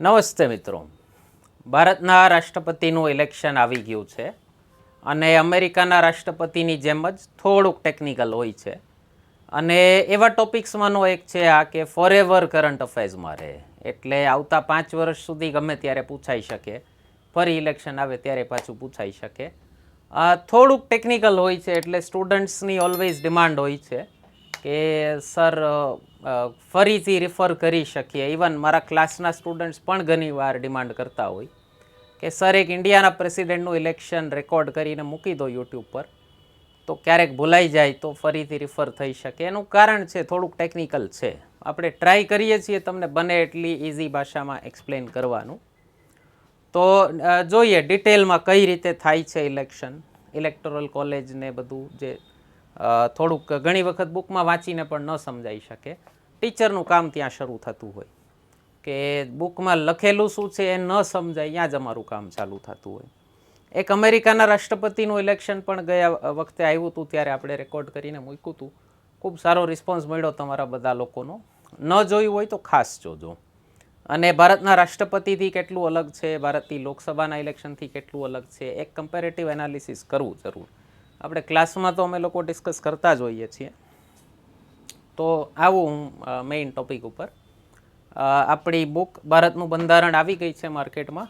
નમસ્તે મિત્રો. ભારતના રાષ્ટ્રપતિનું ઇલેક્શન આવી ગયું છે અને અમેરિકાના રાષ્ટ્રપતિની જેમ જ થોડુંક ટેકનિકલ હોય છે અને એવા ટોપિક્સમાંનો એક છે આ કે ફોરએવર કરંટ અફેર્સમાં રહે, એટલે આવતા 5 વર્ષ સુધી ગમે ત્યારે પૂછાઈ શકે, ફરી ઇલેક્શન આવે ત્યારે પાછું પૂછાઈ શકે. થોડુંક ટેકનિકલ હોય છે એટલે સ્ટુડન્ટ્સની ઓલવેઝ ડિમાન્ડ હોય છે કે સર ફરીથી રિફર કરી શકીએ. ઇવન મારા ક્લાસના સ્ટુડન્ટ્સ પણ ઘણીવાર ડિમાન્ડ કરતા હોય કે સર એક ઇન્ડિયાના પ્રેસિડેન્ટનું ઇલેક્શન રેકોર્ડ કરીને મૂકી દો યુટ્યુબ પર, તો ક્યારેક ભૂલાઈ જાય તો ફરીથી રિફર થઈ શકે. એનું કારણ છે થોડુંક ટેકનિકલ છે. આપણે ટ્રાય કરીએ છીએ તમને બને એટલી ઇઝી ભાષામાં એક્સપ્લેન કરવાનું. તો જોઈએ ડિટેલમાં કઈ રીતે થાય છે ઇલેક્શન, ઇલેક્ટોરલ કોલેજ ને બધું. જે થોડુંક ઘણી વખત બુકમાં વાંચીને પણ ન સમજાઈ શકે. ટીચરનું કામ ત્યાં શરૂ થતું હોય કે બુકમાં લખેલું શું છે એ ન સમજાય, ત્યાં જ અમારું કામ ચાલુ થતું હોય. એક અમેરિકાના રાષ્ટ્રપતિનું ઇલેક્શન પણ ગયા વખતે આવ્યું હતું, ત્યારે આપણે રેકોર્ડ કરીને મૂક્યું હતું. ખૂબ સારો રિસ્પોન્સ મળ્યો તમારા બધા લોકોનો. ન જોયું હોય તો ખાસ જોજો. અને ભારતના રાષ્ટ્રપતિથી કેટલું અલગ છે, ભારતની લોકસભાના ઇલેક્શનથી કેટલું અલગ છે, એક કમ્પેરેટિવ એનાલિસિસ કરવું જરૂર. આપણે ક્લાસમાં તો અમે લોકો ડિસ્કસ કરતા જ હોઈએ છીએ. તો આવું હું મેઇન ટોપિક ઉપર. આપણી બુક ભારતનું બંધારણ આવી ગઈ છે માર્કેટમાં.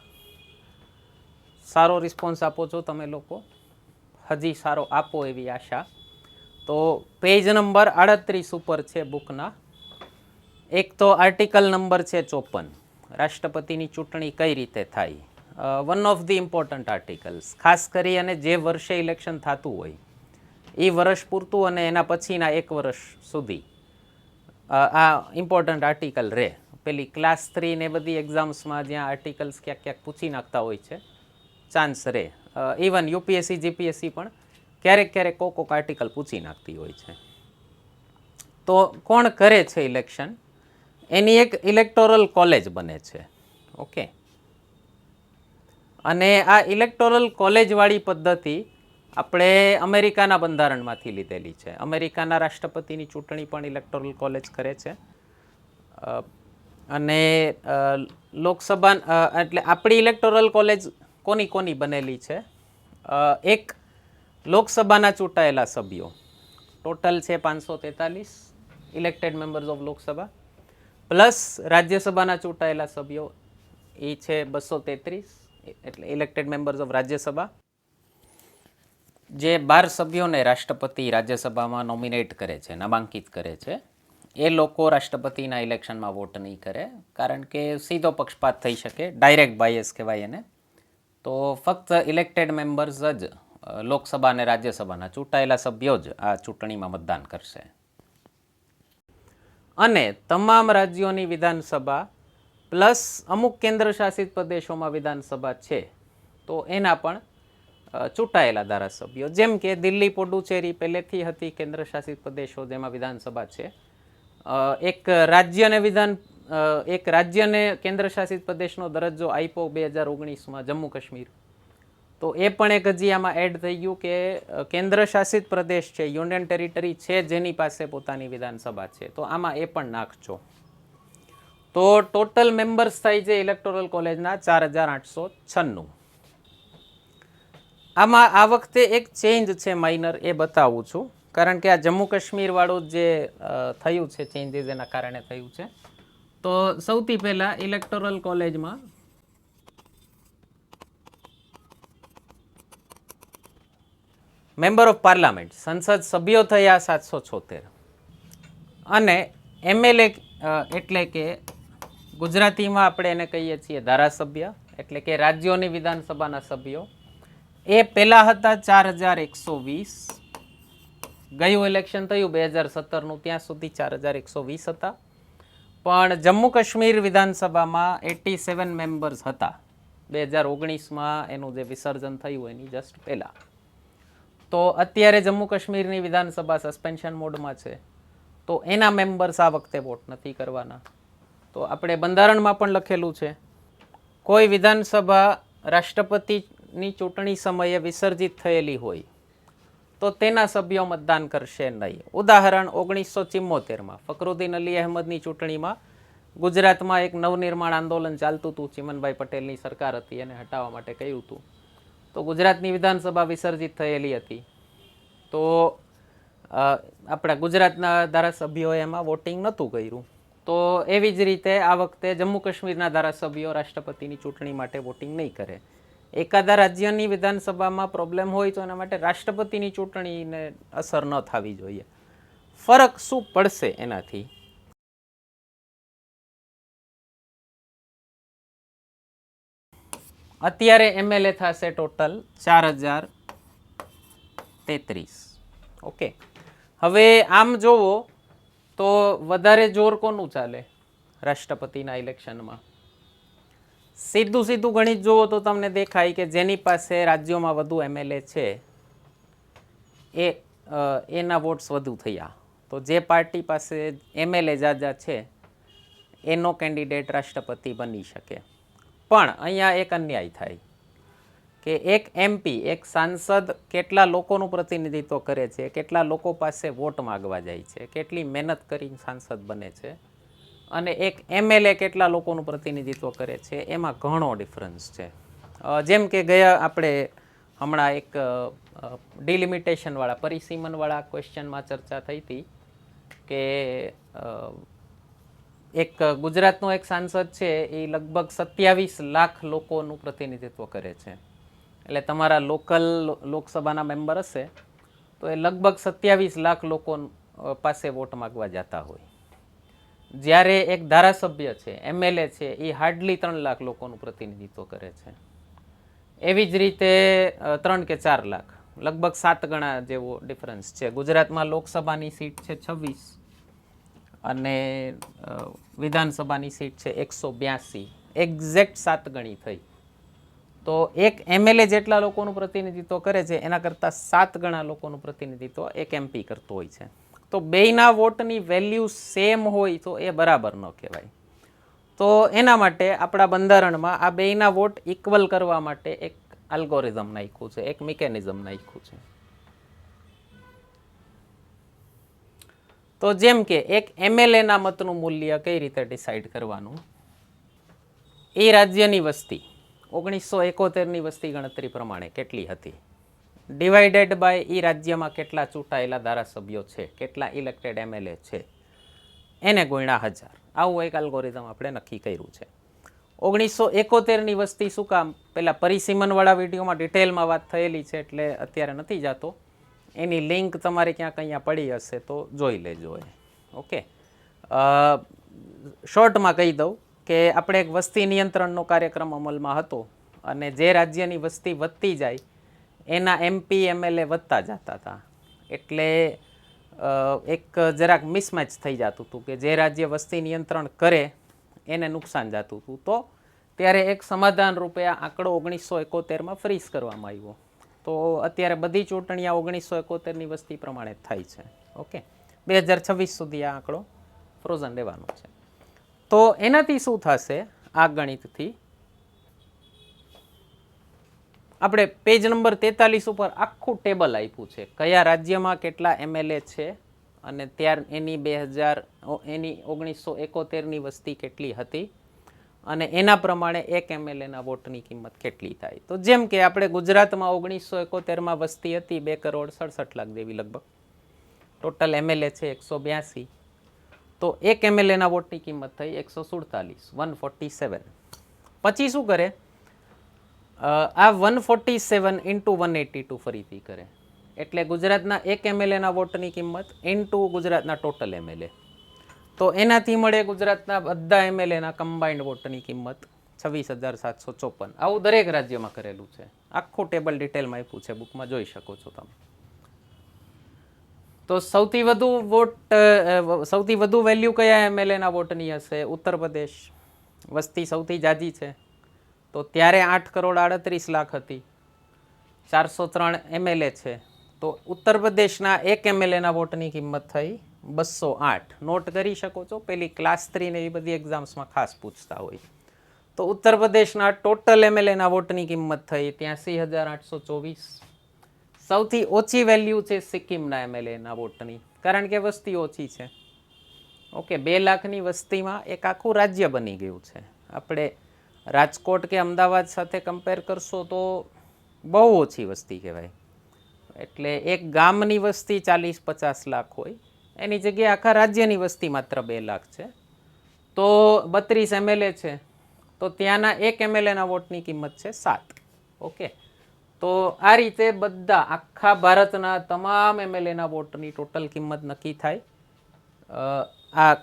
સારો રિસ્પોન્સ આપો છો તમે લોકો, હજી સારો આપો એવી આશા. તો પેજ નંબર 38 ઉપર છે બુકના. એક તો આર્ટિકલ નંબર છે 54, રાષ્ટ્રપતિની ચૂંટણી કઈ રીતે થાય. One of the important articles, ખાસ કરી અને જે વર્ષે ઇલેક્શન થતું હોય એ વર્ષ પૂરતું અને એના પછીના 1 વર્ષ સુધી આ ઇમ્પોર્ટન્ટ આર્ટિકલ રહે. પેલી ક્લાસ 3 ને બધી એક્ઝામ્સમાં જ્યાં આર્ટિકલ્સ ક્યાંક ક્યાંક પૂછી નાખતા હોય છે, ચાન્સ રહે. ઇવન યુપીએસસી જીપીએસસી પણ ક્યારેક ક્યારેક કોક આર્ટિકલ પૂછી નાખતી હોય છે. તો કોણ કરે છે ઇલેક્શન, એની એક ઇલેક્ટોરલ કોલેજ બને છે. ઓકે, અને આ ઇલેક્ટોરલ કોલેજવાળી પદ્ધતિ આપણે અમેરિકાના બંધારણમાંથી લીધેલી છે. અમેરિકાના રાષ્ટ્રપતિની ચૂંટણી પણ ઇલેક્ટોરલ કોલેજ કરે છે. અને લોકસભા એટલે આપણી ઇલેક્ટોરલ કોલેજ કોની કોની બનેલી છે. એક લોકસભાના ચૂંટાયેલા સભ્યો, ટોટલ છે 543 elected members of Lok Sabha, plus રાજ્યસભાના ચૂંટાયેલા સભ્યો એ છે 233, એટલે ઇલેક્ટેડ મેમ્બર્સ ઓફ રાજ્યસભા. જે 12 સભ્યોને રાષ્ટ્રપતિ રાજ્યસભામાં નોમિનેટ કરે છે, નામાંકિત કરે છે, એ લોકો રાષ્ટ્રપતિના ઇલેક્શનમાં વોટ નહીં કરે, કારણ કે સીધો પક્ષપાત થઈ શકે, ડાયરેક્ટ બાયસ કહેવાય એને. તો ફક્ત ઇલેક્ટેડ મેમ્બર્સ જ લોકસભા અને રાજ્યસભાના ચૂંટાયેલા સભ્યો જ આ ચૂંટણીમાં મતદાન કરશે. અને તમામ રાજ્યોની વિધાનસભા પ્લસ અમુક કેન્દ્ર શાસિત પ્રદેશોમાં વિધાનસભા છે, તો એના પણ ચૂંટાયેલા ધારાસભ્યો, જેમ કે દિલ્હી પુડુચેરી પહેલેથી હતી કેન્દ્ર શાસિત પ્રદેશો જેમાં વિધાનસભા છે. એક રાજ્યને કેન્દ્ર શાસિત પ્રદેશનો દરજ્જો આપ્યો 2019માં જમ્મુ કાશ્મીર. તો એ પણ એક હજી આમાં એડ થઈ ગયું કે કેન્દ્ર શાસિત પ્રદેશ છે, યુનિયન ટેરિટરી છે જેની પાસે પોતાની વિધાનસભા છે, તો આમાં એ પણ નાખજો. તો ટોટલ મેમ્બર્સ થાય છે ઇલેક્ટોરલ કોલેજના 4896. આમાં આ વખતે એક ચેન્જ છે માઇનર, એ બતાવું છું, કારણ કે આ જમ્મુ કાશ્મીર વાળું જે થયું છે ચેન્જીસ એના કારણે થયું છે. તો સૌથી પહેલા ઇલેક્ટોરલ કોલેજમાં મેમ્બર ઓફ પાર્લામેન્ટ, સંસદ સભ્યો થયા 776. અને એમએલએ એટલે કે ગુજરાતીમાં આપણે એને કહીએ છીએ ધારાસભ્ય, એટલે કે રાજ્યોની વિધાનસભાના સભ્યો, એ પહેલા હતા 4120. ગયું ઇલેક્શન થયું 2017નું, ત્યાં સુધી 4120 હતા. પણ જમ્મુ કાશ્મીર વિધાનસભામાં 87 મેમ્બર્સ હતા 2019માં, એનું જે વિસર્જન થયું એની જસ્ટ પહેલા. તો અત્યારે જમ્મુ કાશ્મીરની વિધાનસભા સસ્પેન્શન મોડમાં છે, તો એના મેમ્બર્સ આ વખતે વોટ નથી કરવાના. તો આપણે બંધારણમાં પણ લખેલું છે, કોઈ વિધાનસભા રાષ્ટ્રપતિની ચૂંટણી સમયે વિસર્જિત થયેલી હોય તો તેના સભ્યો મતદાન કરશે નહીં. ઉદાહરણ 1974માં ફકરુદ્દીન અલી અહેમદની ચૂંટણીમાં ગુજરાતમાં એક નવનિર્માણ આંદોલન ચાલતું હતું, ચીમનભાઈ પટેલની સરકાર હતી, એને હટાવવા માટે કહ્યું હતું. તો ગુજરાતની વિધાનસભા વિસર્જિત થયેલી હતી. તો આપણા ગુજરાતના ધારાસભ્યોએ એમાં વોટિંગ નહોતું કર્યું. તો એવી જ રીતે આ વખતે જમ્મુ કાશ્મીરના ધારાસભ્યો રાષ્ટ્રપતિની ચૂંટણી માટે વોટિંગ નહીં કરે. એકાદા રાજ્યની વિધાનસભામાં પ્રોબ્લેમ હોય તો એના માટે રાષ્ટ્રપતિની ચૂંટણીને અસર ન થવી જોઈએ. ફરક શું પડશે એનાથી? અત્યારે એમએલએ થશે ટોટલ 4033. ઓકે, હવે આમ જોવો તો વધારે જોર કોનું ચાલે રાષ્ટ્રપતિના ઇલેક્શનમાં? સીધું સીધું ગણિત જોવો તો તમને દેખાય કે જેની પાસે રાજ્યોમાં વધુ એમએલએ છે એના વોટ્સ વધુ થયા. તો જે પાર્ટી પાસે એમએલએ જાજા છે એનો કેન્ડિડેટ રાષ્ટ્રપતિ બની શકે. પણ અહીંયા એક અન્યાય થાય કે એક એમપી, એક સાંસદ કેટલા લોકોનું પ્રતિનિધિત્વ કરે છે, કેટલા લોકો પાસે વોટ માગવા જાય છે, કેટલી મહેનત કરીને સાંસદ બને છે, અને એક એમએલએ કેટલા લોકોનું પ્રતિનિધિત્વ કરે છે, એમાં ઘણો ડિફરન્સ છે. જેમ કે ગયા આપણે હમણાં એક ડિલિમિટેશનવાળા પરિસીમનવાળા ક્વેશ્ચનમાં ચર્ચા થઈ હતી કે એક ગુજરાતનો એક સાંસદ છે એ લગભગ 27 લાખ લોકોનું પ્રતિનિધિત્વ કરે છે. એટલે તમારા લોકલ લોકસભાના મેમ્બર હશે તો એ લગભગ 27 લાખ લોકો પાસે વોટ માગવા જતા હોય. જ્યારે એક ધારાસભ્ય છે, એમએલએ છે, એ હાર્ડલી 3 લાખ લોકોનું પ્રતિનિધિત્વ કરે છે. એવી જ રીતે 3 કે 4 લાખ, લગભગ 7 ગણા જેવો ડિફરન્સ છે. ગુજરાતમાં લોકસભાની સીટ છે 26 અને વિધાનસભાની સીટ છે 182, એક્ઝેક્ટ 7 ગણી થઈ. તો એક એમએલએ જેટલા લોકોનું પ્રતિનિધિત્વ કરે છે એના કરતાં 7 ગણા લોકોનું પ્રતિનિધિત્વ એક એમપી કરતો હોય છે. તો બેયના વોટની વેલ્યુ સેમ હોય તો એ બરાબર ન કહેવાય. તો એના માટે આપણા બંધારણમાં આ બેયના વોટ ઇક્વલ કરવા માટે એક અલ્ગોરિધમ નાખ્યું છે, એક મિકેનિઝમ નાખ્યું છે. તો જેમ કે એક એમએલએના મતનું મૂલ્ય કઈ રીતે ડિસાઇડ કરવાનું? એ રાજ્યની વસ્તી 1971ની વસ્તી ગણતરી પ્રમાણે કેટલી હતી, ડિવાઇડેડ બાય એ રાજ્યમાં કેટલા ચૂંટાયેલા ધારાસભ્યો છે, કેટલા ઇલેક્ટેડ એમએલએ છે, એને ગુણ્યા 1000. આવું એક અલ્ગોરિધમ આપણે નક્કી કર્યું છે. 1971ની વસ્તી શું કામ? પેલા પરિસીમનવાળા વિડીયોમાં ડિટેલમાં વાત થયેલી છે એટલે અત્યારે નથી જતો. એની લિંક તમારે ક્યાંક અહીંયા પડી હશે તો જોઈ લેજો. ઓકે, શોર્ટમાં કહી દઉં કે આપણે એક વસ્તી નિયંત્રણનો કાર્યક્રમ અમલમાં હતો અને જે રાજ્યની વસ્તી વધતી જાય એના એમપી એમએલએ વધતા જતા હતા. એટલે એક જરાક મિસમેચ થઈ જતું હતું કે જે રાજ્ય વસ્તી નિયંત્રણ કરે એને નુકસાન જતું હતું. તો ત્યારે એક સમાધાન રૂપે આ આંકડો 1971માં ફ્રીઝ કરવામાં આવ્યો. તો અત્યારે બધી ચૂંટણીઓ 1971ની વસ્તી પ્રમાણે થાય છે. ઓકે, 2026 સુધી આ આંકડો ફ્રોઝન રહેવાનો છે. તો એનાથી શું થશે? આ ગણિતથી આપણે પેજ નંબર 43 ઉપર આખું ટેબલ આપ્યું છે કયા રાજ્યમાં કેટલા એમએલએ છે અને ત્યાર એની 1971ની વસ્તી કેટલી હતી અને એના પ્રમાણે એક એમએલએના વોટની કિંમત કેટલી થાય. તો જેમ કે આપણે ગુજરાતમાં 1971માં વસ્તી હતી 2,67,00,000 જેવી લગભગ, ટોટલ એમએલએ છે 182, તો એક એમએલએના વોટની કિંમત થઈ 147, 147. પછી શું કરે? આ 147 ઇન્ટુ 182 ફરીથી કરે. એટલે ગુજરાતના એક એમએલએના વોટની કિંમત ઇન્ટુ ગુજરાતના ટોટલ એમએલએ. તો એનાથી મળે ગુજરાતના બધા એમએલએના કમ્બાઇન્ડ વોટની કિંમત 26,754. આવું દરેક રાજ્યમાં કરેલું છે. આખું ટેબલ ડિટેલમાં આપ્યું છે, બુકમાં જોઈ શકો છો તમે. તો સૌથી વધુ વેલ્યુ કયા એમએલએના વોટની હશે? ઉત્તર પ્રદેશ, વસ્તી સૌથી જાજી છે. તો ત્યારે 8,38,00,000 હતી, 403 એમએલએ છે. તો ઉત્તર પ્રદેશના એક એમએલએના વોટની કિંમત થઈ 208. નોટ કરી શકો છો, પેલી ક્લાસ 3 ને એવી બધી એક્ઝામ્સમાં ખાસ પૂછતા હોય. તો ઉત્તર પ્રદેશના ટોટલ એમએલએના વોટની કિંમત થઈ 83,824. સૌથી ઓછી વેલ્યુ છે સિક્કિમના એમએલએના વોટની, કારણ કે વસ્તી ઓછી છે. ઓકે, 2 લાખની વસ્તીમાં એક આખું રાજ્ય બની ગયું છે. આપણે રાજકોટ કે અમદાવાદ સાથે કમ્પેર કરશો તો બહુ ઓછી વસ્તી કહેવાય. એટલે એક ગામની વસ્તી 40-50 લાખ હોય, એની જગ્યાએ આખા રાજ્યની વસ્તી માત્ર 2 લાખ છે. તો 32 MLA છે, તો ત્યાંના એક MLAના વોટની કિંમત છે 7. ઓકે, તો આ રીતે બધા આખા ભારતના તમામ MLAના વોટની ટોટલ કિંમત નક્કી થાય. આ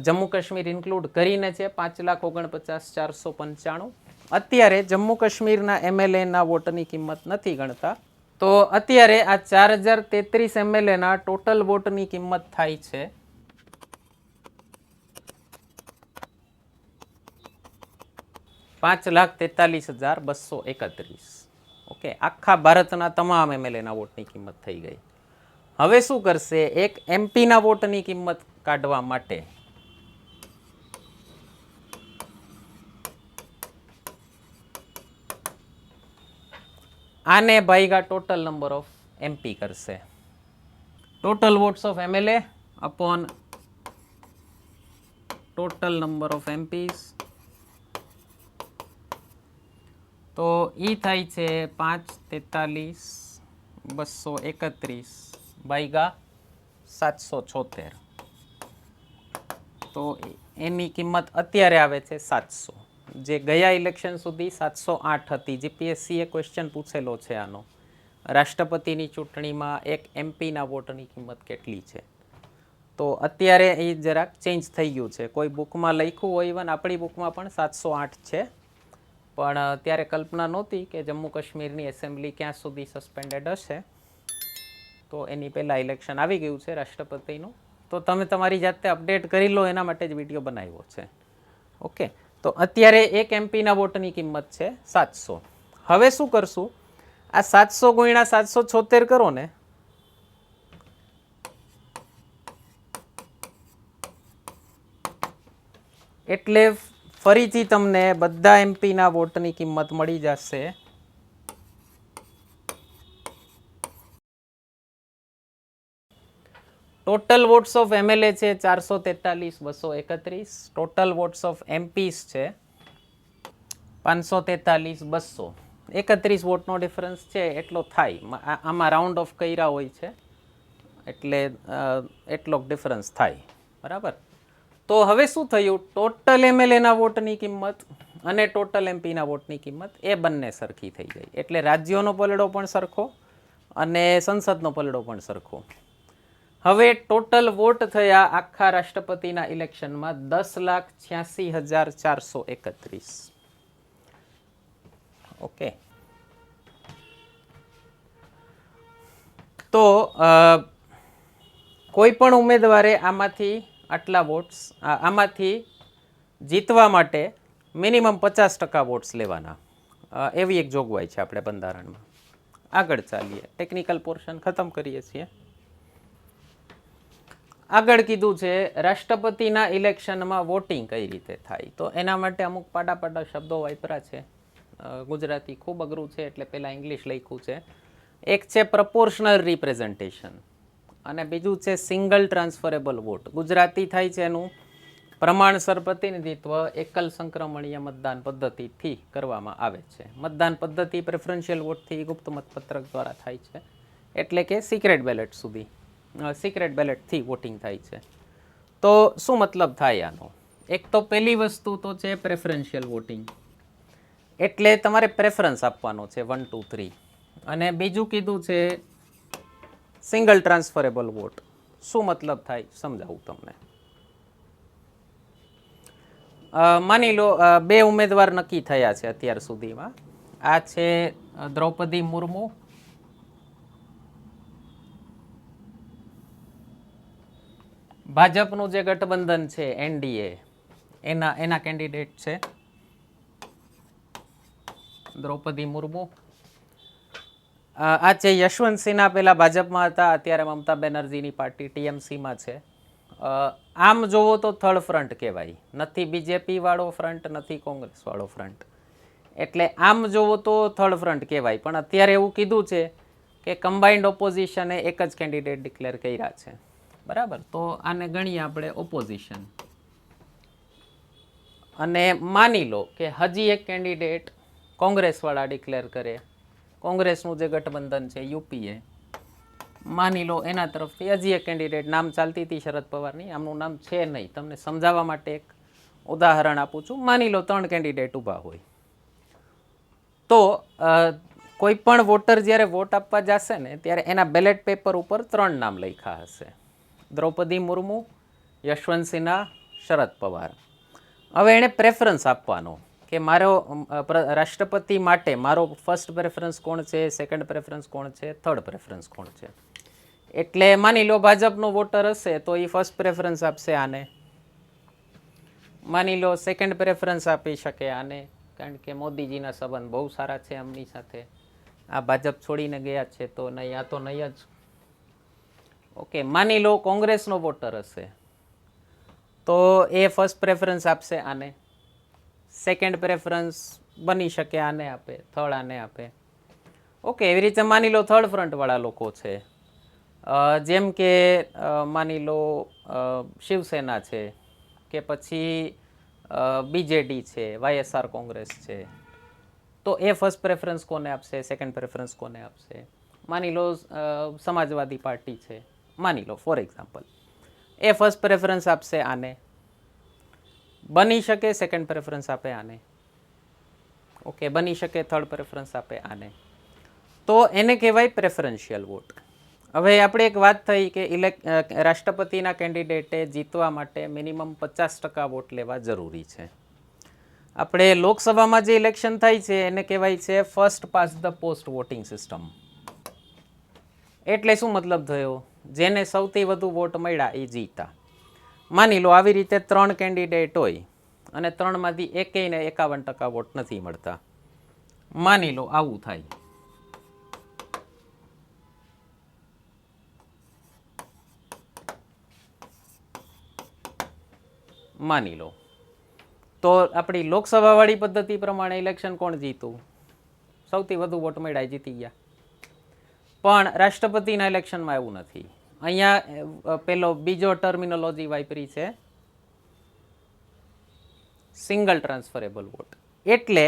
જમ્મુ કાશ્મીર ઇન્ક્લુડ કરીને છે 5,49,495. અત્યારે જમ્મુ કાશ્મીરના MLAના વોટની કિંમત નથી ગણતા, તો અત્યારે આ 4,033 MLAના ટોટલ વોટની કિંમત થાય છે 5,43,231. ઓકે, આખા ભારતના તમામ MLAના વોટની કિંમત થઈ ગઈ. હવે શું કરશે, એક MPના વોટની કિંમત કાઢવા માટે આને ભાઈગા ટોટલ નંબર ઓફ MP કરશે. Total votes of MLA upon total number of MPs. તો એ થાય છે 5,43,231 ભાગ્યા 776. તો એની કિંમત અત્યારે આવે છે 700. જે ગયા ઇલેક્શન સુધી 708 હતી. જીપીએસસીએ ક્વેશ્ચન પૂછેલો છે આનો, રાષ્ટ્રપતિની ચૂંટણીમાં એક MPના વોટની કિંમત કેટલી છે. તો અત્યારે એ જરાક ચેન્જ થઈ ગયું છે. કોઈ બુકમાં લખ્યું હોય, ઇવન આપણી બુકમાં પણ 708 છે, પણ ત્યારે કલ્પના નહોતી કે જમ્મુ કાશ્મીરની એસેમ્બલી ક્યાં સુધી સસ્પેન્ડેડ હશે. તો એની પહેલાં ઇલેક્શન આવી ગયું છે રાષ્ટ્રપતિનું. તો તમે તમારી જાતે અપડેટ કરી લો, એના માટે જ વિડીયો બનાવ્યો છે. ઓકે, તો અત્યારે એક MPના વોટની કિંમત છે 700. હવે શું કરશું, આ 700 ગુણ્યા 776 કરો ને, એટલે ફરીથી તમને બધા MPના વોટની કિંમત મળી જશે ટોટલ વોટ્સ ઓફ MLA છે 443,231. ટોટલ વોટ્સ ઓફ MPs છે 543,231 વોટનો ડિફરન્સ છે એટલો થાય. આમાં રાઉન્ડ ઓફ કર્યા હોય છે એટલે એટલો ડિફરન્સ થાય, બરાબર. તો હવે શું થયું, ટોટલ MLAના વોટની કિંમત અને ટોટલ MPના વોટની કિંમત એ બંને સરખી થઈ ગઈ. એટલે રાજ્યોનો પલડો પણ સરખો અને સંસદનો પલડો પણ સરખો. હવે ટોટલ વોટ થયા આખા રાષ્ટ્રપતિના ઇલેક્શનમાં 10,86,431. ઓકે, તો કોઈ પણ ઉમેદવારે આમાંથી આટલા વોટ્સ, આમાંથી જીતવા માટે મિનિમમ 50% વોટ્સ લેવાના, એવી એક જોગવાઈ છે આપણે બંધારણમાં. આગળ ચાલીએ, ટેકનિકલ પોર્શન ખતમ કરીએ છીએ. આગળ કીધું છે રાષ્ટ્રપતિના ઇલેક્શનમાં વોટિંગ કઈ રીતે થાય. તો એના માટે અમુક પાડા શબ્દો વાપર્યા છે. ગુજરાતી ખૂબ અઘરું છે એટલે પહેલાં ઇંગ્લિશ લખ્યું છે. એક છે પ્રપોર્શનલ રિપ્રેઝન્ટેશન અને બીજું છે સિંગલ ટ્રાન્સફરેબલ વોટ. ગુજરાતી થાય છે એનું પ્રમાણસર પ્રતિનિધિત્વ એકલ સંક્રમણીય મતદાન પદ્ધતિથી કરવામાં આવે છે. મતદાન પદ્ધતિ પ્રેફરન્શિયલ વોટથી ગુપ્ત મતપત્રક દ્વારા થાય છે, એટલે કે સિક્રેટ બેલેટથી વોટિંગ થાય છે. તો શું મતલબ થાય આનો? એક તો પહેલી વસ્તુ તો છે પ્રેફરન્શિયલ વોટિંગ, એટલે તમારે પ્રેફરન્સ આપવાનો છે 1, 2, 3. અને બીજું કીધું છે સિંગલ ટ્રાન્સફરેબલ વોટ. શું મતલબ થાય સમજાવું તમને. માની લો 2 ઉમેદવાર નક્કી થયા છે અત્યાર સુધીમાં. આ છે દ્રૌપદી મુર્મુ ભાજપનું જે ગઠબંધન છે NDA, એના કેન્ડિડેટ છે દ્રૌપદી મુર્મુ. આ છે યશવંત સિન્હા, પહેલા ભાજપમાં હતા, અત્યારે મમતા બેનર્જીની પાર્ટી TMCમાં છે. આમ જોવો તો થર્ડ ફ્રન્ટ કહેવાય, નથી બીજેપી વાળો ફ્રન્ટ, નથી કોંગ્રેસ વાળો ફ્રન્ટ, એટલે આમ જોવો તો થર્ડ ફ્રન્ટ કહેવાય. પણ અત્યારે એવું કીધું છે કે કમ્બાઇન્ડ ઓપોઝિશને એક જ કેન્ડિડેટ ડિક્લેર કર્યા છે. બરાબર. તો આને ગણીએ આપણે ઓપોઝિશન. અને માની લો કે હજી એક કેન્ડિડેટ કોંગ્રેસવાળા ડિક્લેર કરે, કોંગ્રેસનું જે ગઠબંધન છે યુપીએ, માની લો એના તરફથી હજી એક કેન્ડિડેટ, નામ ચાલતી હતી શરદ પવારની, આમનું નામ છે નહીં, તમને સમજાવવા માટે એક ઉદાહરણ આપું છું. માની લો 3 કેન્ડિડેટ ઊભા હોય, તો કોઈ પણ વોટર જ્યારે વોટ આપવા જશે ને ત્યારે એના બેલેટ પેપર ઉપર 3 નામ લખ્યા હશે: દ્રૌપદી મુર્મુ, યશવંત સિન્હા, શરદ પવાર. હવે એણે પ્રેફરન્સ આપવાનો કે મારો રાષ્ટ્રપતિ માટે મારો ફર્સ્ટ પ્રેફરન્સ કોણ છે, સેકન્ડ પ્રેફરન્સ કોણ છે, થર્ડ પ્રેફરન્સ કોણ છે. એટલે માની લો ભાજપનો વોટર હશે તો એ ફર્સ્ટ પ્રેફરન્સ આપશે આને, માની લો સેકન્ડ પ્રેફરન્સ આપી શકે આને, કારણ કે મોદીજીના સંબંધ બહુ સારા છે એમની સાથે, આ ભાજપ છોડીને ગયા છે તો નહીં, આ તો નહીં જ. ઓકે, માની લો કોંગ્રેસનો વોટર હશે તો એ ફર્સ્ટ પ્રેફરન્સ આપશે આને, સેકન્ડ પ્રેફરન્સ બની શકે આને આપે, થર્ડ આને આપે. ઓકે, એવી રીતે માની લો થર્ડ ફ્રન્ટવાળા લોકો છે, જેમ કે માની લો શિવસેના છે કે પછી બીજેડી છે, વાયએસઆર કોંગ્રેસ છે, તો એ ફર્સ્ટ પ્રેફરન્સ કોને આપશે, સેકન્ડ પ્રેફરન્સ કોને આપશે? માની લો સમાજવાદી પાર્ટી છે, માની લો ફોર એક્ઝામ્પલ, એ ફર્સ્ટ પ્રેફરન્સ આપશે આને, બની શકે સેકન્ડ પ્રેફરન્સ આપે આને, ઓકે, બની શકે થર્ડ પ્રેફરન્સ આપે આને. તો એને કહેવાય પ્રેફરન્શિયલ વોટ. હવે આપણે એક વાત થઈ કે રાષ્ટ્રપતિના કેન્ડિડેટે જીતવા માટે મિનિમમ 50% વોટ લેવા જરૂરી છે. આપણે લોકસભામાં જે ઇલેક્શન થાય છે એને કહેવાય છે first pass the post voting system. એટલે શું મતલબ થયો? જેને સૌથી વધુ વોટ મળ્યા એ જીતા. માની લો આવી રીતે 3 કેન્ડિડેટ હોય અને 3માંથી એકેયને 51% વોટ નથી મળતા. માની લો આવું થાય, માની લો તો આપણી લોકસભાવાળી પદ્ધતિ પ્રમાણે ઇલેક્શન કોણ જીતું? સૌથી વધુ વોટ મળ્યા જીતી ગયા. પણ રાષ્ટ્રપતિના ઇલેક્શનમાં એવું નથી. અહીંયા પેલો બીજો ટર્મિનોલોજી વાપરી છે સિંગલ ટ્રાન્સફરેબલ વોટ. એટલે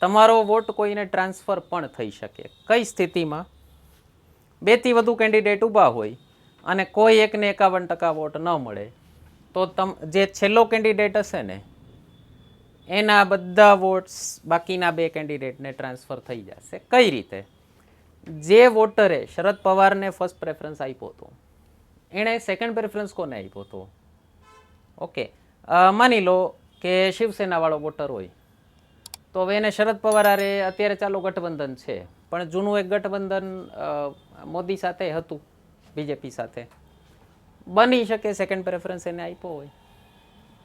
તમારો વોટ કોઈને ટ્રાન્સફર પણ થઈ શકે. કઈ સ્થિતિમાં? 2થી વધુ કેન્ડિડેટ ઊભા હોય અને કોઈ એકને 51% વોટ ન મળે તો જે છેલ્લો કેન્ડિડેટ હશે ને એના બધા વોટ્સ બાકીના 2 કેન્ડિડેટને ટ્રાન્સફર થઈ જશે. કઈ રીતે? જે વોટરે શરદ પવારને ફર્સ્ટ પ્રેફરન્સ આપ્યો હતો એણે સેકન્ડ પ્રેફરન્સ કોને આપ્યો હતો? ઓકે, માની લો કે શિવસેનાવાળો વોટર હોય તો હવે એને શરદ પવાર હારે અત્યારે ચાલો ગઠબંધન છે, પણ જૂનું એક ગઠબંધન મોદી સાથે હતું, બીજેપી સાથે. બની શકે સેકન્ડ પ્રેફરન્સ એને આપ્યો હોય.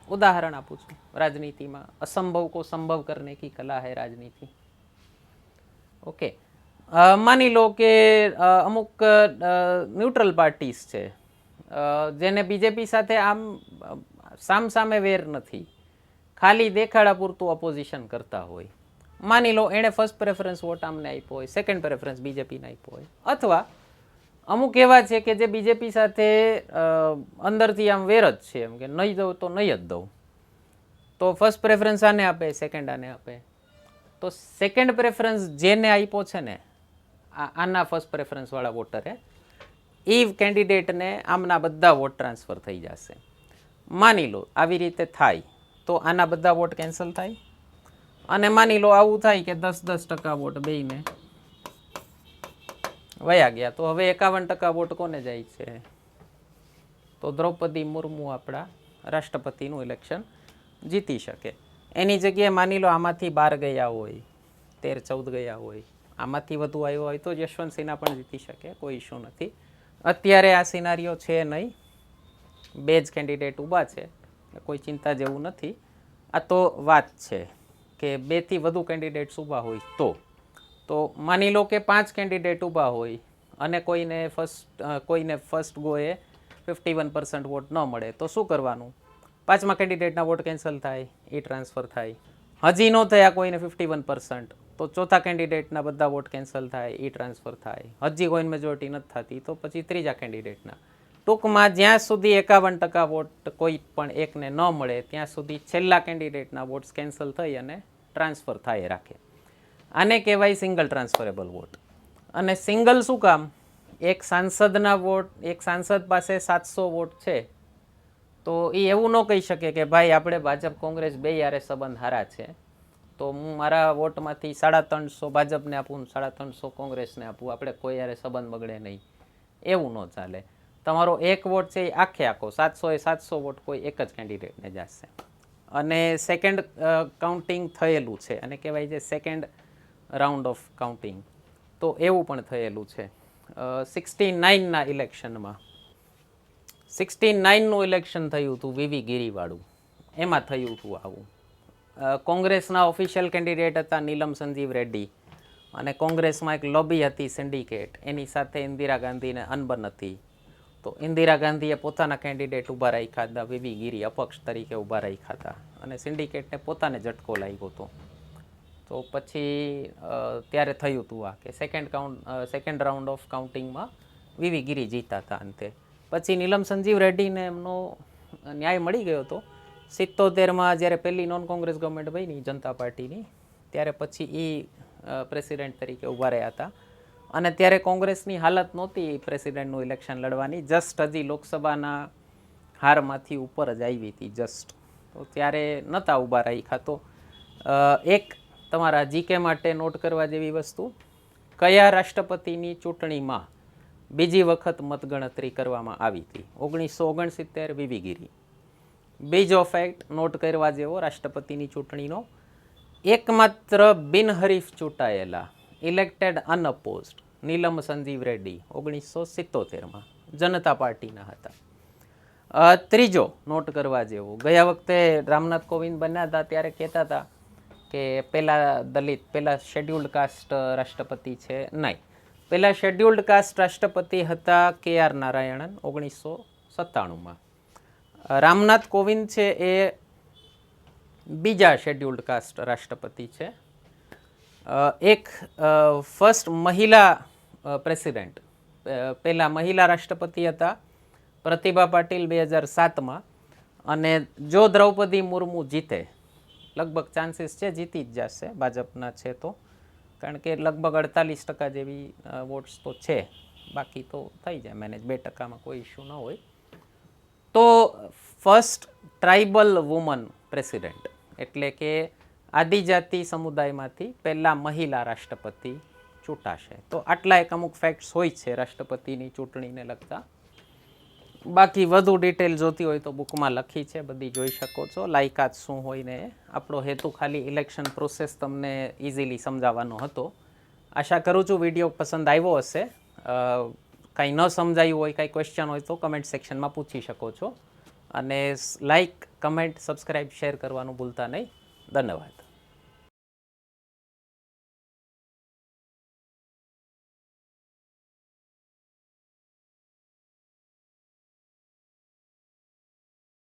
ઉદાહરણ આપું છું, રાજનીતિમાં અસંભવ કો સંભવ કરને કી કલા હૈ રાજનીતિ. ઓકે, માની લો કે અમુક ન્યુટ્રલ પાર્ટીસ છે જેને બીજેપી સાથે આમ સામસામે વેર નથી, ખાલી દેખાડા પૂરતું ઓપોઝિશન કરતા હોય. માની લો એણે ફર્સ્ટ પ્રેફરન્સ વોટ આમને આપ્યો હોય, સેકન્ડ પ્રેફરન્સ બીજેપીને આપ્યો હોય. અથવા અમુક એવા છે કે જે બીજેપી સાથે અંદરથી આમ વેર જ છે, એમ કે નહીં દઉં તો નહીં જ દઉં, તો ફર્સ્ટ પ્રેફરન્સ આને આપે, સેકન્ડ આને આપે. તો સેકન્ડ પ્રેફરન્સ જેને આપ્યો છે ને આના ફર્સ્ટ પ્રેફરન્સવાળા વોટરે, એ કેન્ડિડેટને આમના બધા વોટ ટ્રાન્સફર થઈ જશે. માની લો આવી રીતે થાય તો આના બધા વોટ કેન્સલ થાય. અને માની લો આવું થાય કે 10% વોટ બેયને વયા ગયા, તો હવે 51% વોટ કોને જાય છે? તો દ્રૌપદી મુર્મુ આપણા રાષ્ટ્રપતિનું ઇલેક્શન જીતી શકે. એની જગ્યાએ માની લો આમાંથી 12 ગયા હોય, 13-14 ગયા હોય, આમાંથી વધુ આવ્યો હોય તો યશવંત સિન્હા પણ જીતી શકે, કોઈ ઇશ્યુ નથી. અત્યારે આ સિનારીઓ છે નહીં, 2 જ કેન્ડિડેટ ઊભા છે, કોઈ ચિંતા જેવું નથી. આ તો વાત છે કે 2થી વધુ કેન્ડિડેટ્સ ઊભા હોય તો માની લો કે 5 કેન્ડિડેટ ઊભા હોય અને કોઈને ફર્સ્ટ ગોએ 51% વોટ ન મળે તો શું કરવાનું? 5મા કેન્ડિડેટના વોટ કેન્સલ થાય, એ ટ્રાન્સફર થાય. હજી ન થયા કોઈને 51% તો ચોથા કેન્ડિડેટના બધા વોટ કેન્સલ થાય, એ ટ્રાન્સફર થાય. હજી કોઈને મેજોરિટી નથી થતી તો પછી ત્રીજા કેન્ડિડેટના. ટૂંકમાં જ્યાં સુધી 51% વોટ કોઈ પણ એકને ન મળે ત્યાં સુધી છેલ્લા કેન્ડિડેટના વોટ્સ કેન્સલ થઈ અને ટ્રાન્સફર થાય રાખે. આને કહેવાય સિંગલ ટ્રાન્સફરેબલ વોટ. અને સિંગલ શું કામ? એક સાંસદના વોટ, એક સાંસદ પાસે 700 વોટ છે તો એ એવું ન કહી શકે કે ભાઈ આપણે ભાજપ કોંગ્રેસ બે યારે સંબંધ હારા છે તો હું મારા વોટમાંથી 350 ભાજપને આપું, 350 કોંગ્રેસને આપું, આપણે કોઈ યારે સંબંધ બગડે નહીં, એવું ન ચાલે. તમારો એક વોટ છે એ આખો 700 એ 700 વોટ કોઈ એક જ કેન્ડિડેટને જશે. અને સેકન્ડ કાઉન્ટિંગ થયેલું છે અને કહેવાય છે સેકન્ડ રાઉન્ડ ઓફ કાઉન્ટિંગ. તો એવું પણ થયેલું છે 69ના ઇલેક્શનમાં. 69નું ઇલેક્શન થયું હતું વીવી ગિરીવાળું, એમાં થયું હતું આવું. કોંગ્રેસના ઓફિશિયલ કેન્ડિડેટ હતા નીલમ સંજીવ રેડ્ડી અને કોંગ્રેસમાં એક લોબી હતી સિન્ડિકેટ, એની સાથે ઇન્દિરા ગાંધીને અનબન હતી. તો ઇન્દિરા ગાંધીએ પોતાના કેન્ડિડેટ ઊભા રાખ્યા હતા, વીવી ગિરી અપક્ષ તરીકે ઊભા રાખ્યા હતા અને સિન્ડિકેટને પોતાને ઝટકો લાગ્યો હતો. તો પછી ત્યારે થયું હતું આ કે સેકન્ડ રાઉન્ડ ઓફ કાઉન્ટિંગમાં વીવી ગિરી જીતા હતા અંતે. પછી નીલમ સંજીવ રેડ્ડીને એમનો ન્યાય મળી ગયો હતો. 77માં જ્યારે પહેલી નોન કોંગ્રેસ ગવર્મેન્ટ બની જનતા પાર્ટીની, ત્યારે પછી એ પ્રેસિડેન્ટ તરીકે ઊભા રહ્યા હતા અને ત્યારે કોંગ્રેસની હાલત નહોતી પ્રેસિડેન્ટનું ઇલેક્શન લડવાની, જસ્ટ હજી લોકસભાના હારમાંથી ઉપર જ આવી હતી જસ્ટ. તો ત્યારે નહોતા ઊભા રાખ્યા. તો એક તમારા જીકે માટે નોટ કરવા જેવી વસ્તુ, કયા રાષ્ટ્રપતિની ચૂંટણીમાં બીજી વખત મતગણતરી કરવામાં આવી હતી? 1969 વીવી ગિરી. બીજો ફેક્ટ નોટ કરવા જેવો રાષ્ટ્રપતિની ચૂંટણીનો, એકમાત્ર બિનહરીફ ચૂંટાયેલા ઇલેક્ટેડ અનઅપોઝડ નીલમ સંજીવ રેડ્ડી 1977માં જનતા પાર્ટીના હતા. ત્રીજો નોટ કરવા જેવો, ગયા વખતે રામનાથ કોવિંદ બન્યા હતા ત્યારે કહેતા હતા કે પહેલા દલિત, પહેલા શેડ્યુલ્ડ કાસ્ટ રાષ્ટ્રપતિ છે, નહીં, પહેલા શેડ્યુલ્ડ કાસ્ટ રાષ્ટ્રપતિ હતા KR નારાયણન 1997માં. રામનાથ કોવિંદ છે એ બીજા શેડ્યુલ્ડ કાસ્ટ રાષ્ટ્રપતિ છે. એક ફર્સ્ટ મહિલા પ્રેસિડેન્ટ, પહેલા મહિલા રાષ્ટ્રપતિ હતા પ્રતિભા પાટીલ 2007માં. અને જો દ્રૌપદી મુર્મુ જીતે, લગભગ ચાન્સીસ છે જીતી જ જશે, ભાજપના છે તો, કારણ કે લગભગ 48% જેવી વોટ્સ તો છે, બાકી તો થઈ જાય મેનેજ, 2%માં કોઈ ઇશ્યુ ન હોય. તો ફર્સ્ટ ટ્રાઇબલ વુમન પ્રેસિડેન્ટ, એટલે કે આદિજાતિ સમુદાયમાંથી પહેલા મહિલા રાષ્ટ્રપતિ ચૂંટાશે. તો આટલા એક અમુક ફેક્ટ્સ હોય છે રાષ્ટ્રપતિની ચૂંટણીને લગતા. બાકી વધુ ડિટેલ જોતી હોય તો બુકમાં લખી છે, બધી જોઈ શકો છો. લાયકાત શું હોય ને, આપણો હેતુ ખાલી ઇલેક્શન પ્રોસેસ તમને ઇઝીલી સમજાવવાનો હતો. આશા કરું છું વિડીયો પસંદ આવ્યો હશે. કાંઈ ન સમજાયું હોય, કાંઈ ક્વેશ્ચન હોય તો કમેન્ટ સેક્શનમાં પૂછી શકો છો. અને લાઇક, કમેન્ટ, સબસ્ક્રાઈબ, શેર કરવાનું ભૂલતા નહીં. ધન્યવાદ.